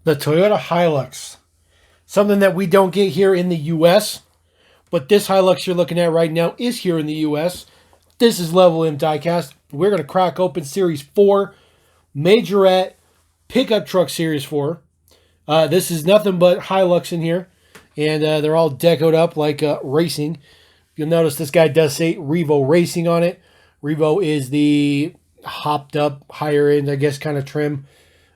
The Toyota Hilux. Something that we don't get here in the U.S., but this Hilux you're looking at right now is here in the U.S. This is Level M Diecast. We're going to crack open Series 4 Majorette Pickup Truck Series 4. This is nothing but Hilux in here, and they're all decoed up like racing. You'll notice this guy does say Revo Racing on it. Revo is the hopped up, higher end, I guess, kind of trim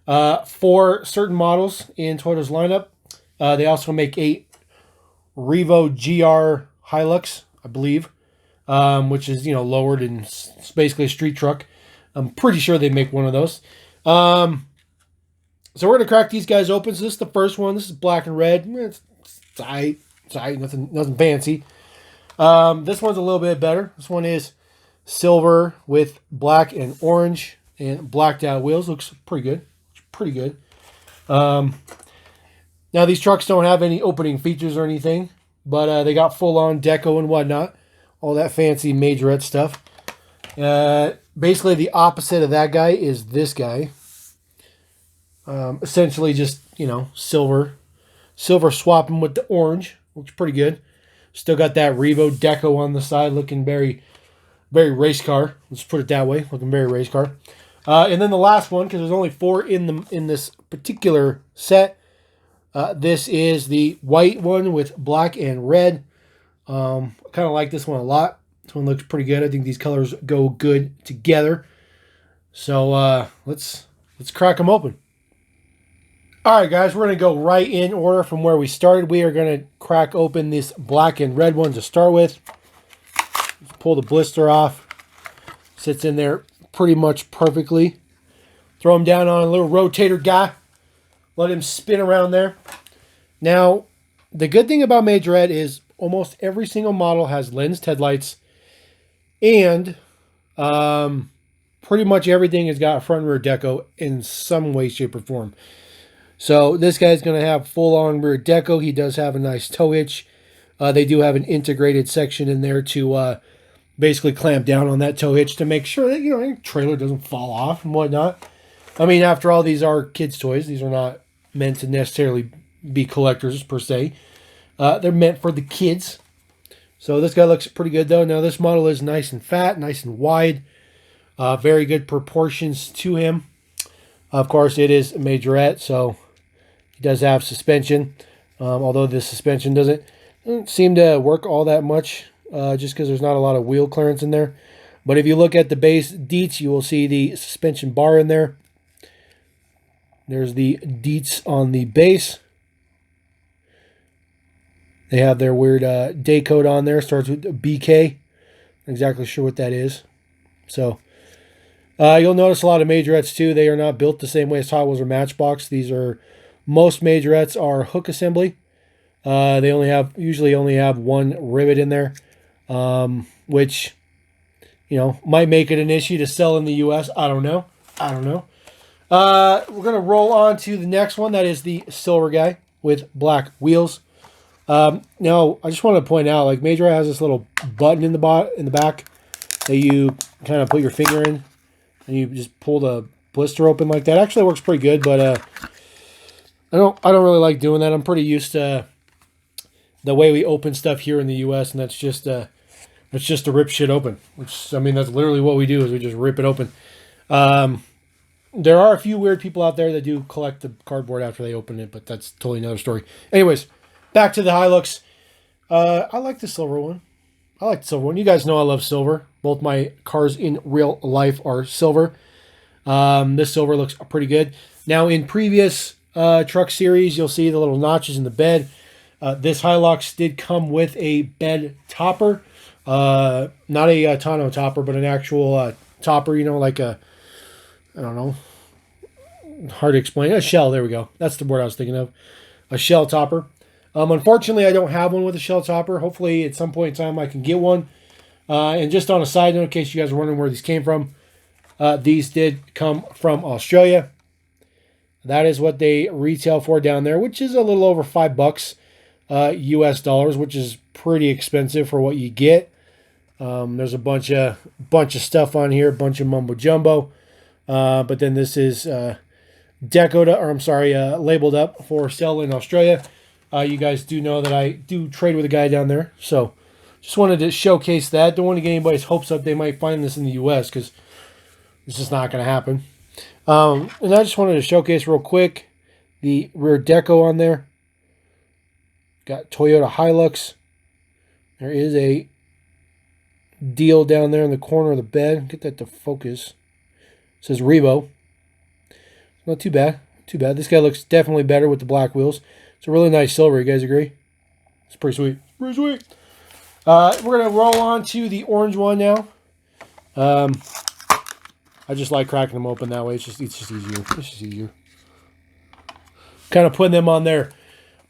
for certain models in Toyota's lineup. They also make a Revo GR Hilux, I believe, which is, lowered and it's basically a street truck. I'm pretty sure they make one of those. So we're going to crack these guys open. So this is the first one. This is black and red. It's tight. Nothing fancy. This one's a little bit better. This one is silver with black and orange and blacked out wheels. Looks pretty good. Pretty good. Now these trucks don't have any opening features or anything, but they got full-on deco and whatnot. All that fancy Majorette stuff. Basically the opposite of that guy is this guy. Essentially just, silver swapping with the orange. Looks pretty good. Still got that Revo deco on the side, looking very, very race car. Let's put it that way, looking very race car. And then the last one, because there's only 4 in this particular set. This is the white one with black and red. Kind of like this one a lot. This one looks pretty good. I think these colors go good together. So let's crack them open. All right, guys, we're going to go right in order from where we started. We are going to crack open this black and red one to start with. Just pull the blister off. Sits in there pretty much perfectly. Throw him down on a little rotator guy. Let him spin around there. Now, the good thing about Majorette is almost every single model has lensed headlights. And pretty much everything has got front and rear deco in some way, shape, or form. So this guy's going to have full-on rear deco. He does have a nice tow hitch. They do have an integrated section in there to basically clamp down on that tow hitch to make sure that, your trailer doesn't fall off and whatnot. I mean, after all, these are kids' toys. These are not meant to necessarily be collectors, per se. They're meant for the kids. So this guy looks pretty good, though. Now, this model is nice and fat, nice and wide. Very good proportions to him. Of course, it is a Majorette, so he does have suspension, although the suspension doesn't seem to work all that much, just because there's not a lot of wheel clearance in there. But if you look at the base deets, you will see the suspension bar in there. There's the deets on the base. They have their weird day code on there. Starts with BK. Not exactly sure what that is. So you'll notice a lot of Majorettes too. They are not built the same way as Hot Wheels or Matchbox. Most Majorettes are hook assembly. They usually only have one rivet in there, which might make it an issue to sell in the U.S. I don't know. We're gonna roll on to the next one. That is the silver guy with black wheels. Now I just want to point out, like, Majorette has this little button in the back that you kind of put your finger in, and you just pull the blister open like that. Actually, works pretty good, but I don't really like doing that. I'm pretty used to the way we open stuff here in the U.S., and that's just to rip shit open. Which, I mean, that's literally what we do, is we just rip it open. There are a few weird people out there that do collect the cardboard after they open it, but that's totally another story. Anyways, back to the Hilux. I like the silver one. You guys know I love silver. Both my cars in real life are silver. This silver looks pretty good. Now, in previous truck series, you'll see the little notches in the bed. This Hilux did come with a bed topper. Not a tonneau topper, but an actual topper, like a, I don't know, hard to explain. A shell, there we go. That's the word I was thinking of. A shell topper. Unfortunately, I don't have one with a shell topper. Hopefully, at some point in time, I can get one. And just on a side note, in case you guys are wondering where these came from, these did come from Australia. That is what they retail for down there, which is a little over $5 US dollars, which is pretty expensive for what you get. There's a bunch of stuff on here, a bunch of mumbo jumbo. But then this is labeled up for sale in Australia. You guys do know that I do trade with a guy down there, so just wanted to showcase that. Don't want to get anybody's hopes up they might find this in the U.S. because this is not going to happen. And I just wanted to showcase real quick the rear deco on there. Got Toyota Hilux. There is a deal down there in the corner of the bed. Get that to focus. It says Revo. Not too bad. Too bad. This guy looks definitely better with the black wheels. It's a really nice silver. You guys agree? It's pretty sweet. Pretty sweet. We're going to roll on to the orange one now. I just like cracking them open that way. It's just easier. It's just easier. Kind of putting them on there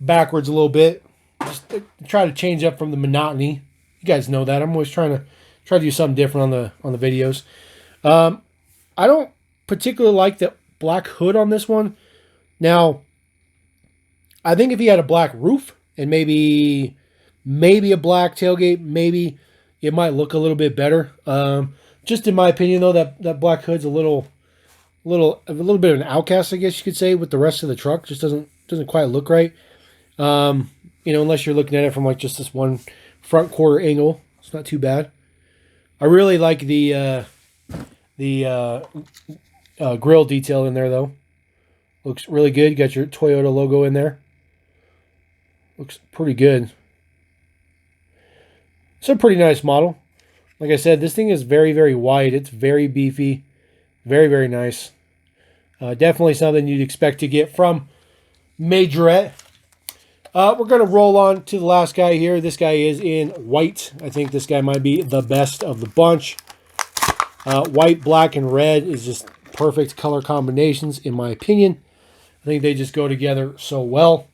backwards a little bit. Just try to change up from the monotony. You guys know that. I'm always trying to do something different on the videos. I don't particularly like the black hood on this one. Now, I think if he had a black roof and maybe a black tailgate, maybe it might look a little bit better. Just in my opinion, though, that black hood's a little bit of an outcast, I guess you could say, with the rest of the truck. Just doesn't quite look right. Unless you're looking at it from like just this one front quarter angle, it's not too bad. I really like the grill detail in there, though. Looks really good. You got your Toyota logo in there. Looks pretty good. It's a pretty nice model. Like I said, this thing is very, very wide. It's very beefy. Very, very nice. Definitely something you'd expect to get from Majorette. We're going to roll on to the last guy here. This guy is in white. I think this guy might be the best of the bunch. White, black, and red is just perfect color combinations, in my opinion. I think they just go together so well.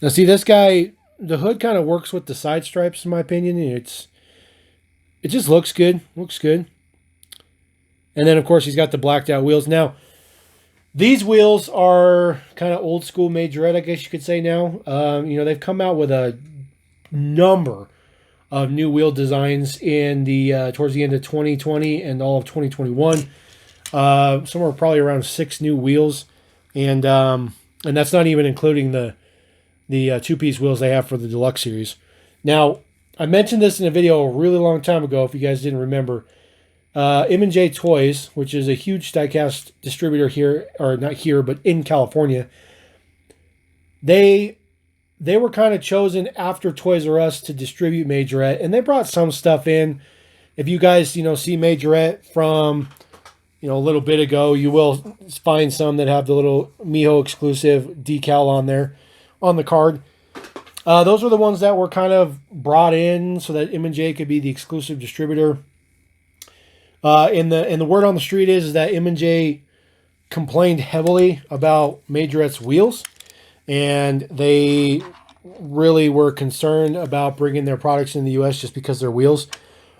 Now, see, this guy, the hood kind of works with the side stripes, in my opinion. It just looks good. Looks good. And then, of course, he's got the blacked out wheels. Now, these wheels are kind of old school Majorette, I guess you could say now. They've come out with a number of new wheel designs in the towards the end of 2020 and all of 2021. Somewhere probably around 6 new wheels, and that's not even including the two-piece wheels they have for the Deluxe series. Now, I mentioned this in a video a really long time ago, if you guys didn't remember. M&J Toys, which is a huge diecast distributor here, or not here, but in California, they were kind of chosen after Toys R Us to distribute Majorette, and they brought some stuff in. If you guys, see Majorette from, a little bit ago, you will find some that have the little Miho exclusive decal on there, on the card. Those were the ones that were kind of brought in so that M&J could be the exclusive distributor. And the word on the street is that M&J complained heavily about Majorette's wheels, and they really were concerned about bringing their products in the U.S. just because they're wheels,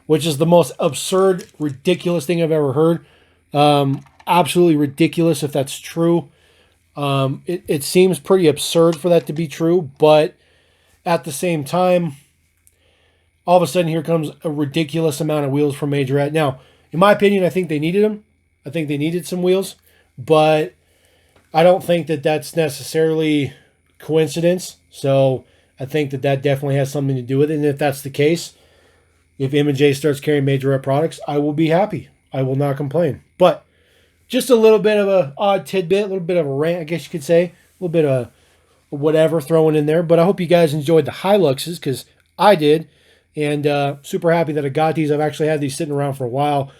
which is the most absurd, ridiculous thing I've ever heard. Absolutely ridiculous if that's true. It seems pretty absurd for that to be true, but at the same time, all of a sudden here comes a ridiculous amount of wheels from Majorette. Now, in my opinion, I think they needed them. I think they needed some wheels, but I don't think that that's necessarily coincidence. So I think that definitely has something to do with it. And if that's the case, if M&J starts carrying Majorette products, I will be happy. I will not complain. But just a little bit of an odd tidbit, a little bit of a rant, I guess you could say. A little bit of whatever thrown in there. But I hope you guys enjoyed the Hiluxes, because I did. And super happy that I got these. I've actually had these sitting around for a while.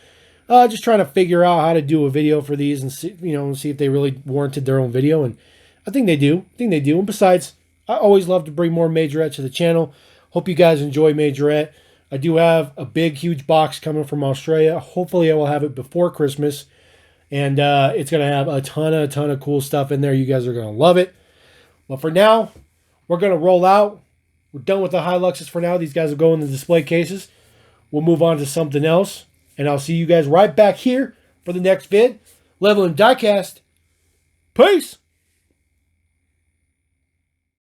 Just trying to figure out how to do a video for these and see, see if they really warranted their own video. And I think they do. And besides, I always love to bring more Majorette to the channel. Hope you guys enjoy Majorette. I do have a big, huge box coming from Australia. Hopefully, I will have it before Christmas. And it's going to have a ton of cool stuff in there. You guys are going to love it. But for now, we're going to roll out. We're done with the Hiluxes for now. These guys will go in the display cases. We'll move on to something else. And I'll see you guys right back here for the next vid. Level and Diecast. Peace!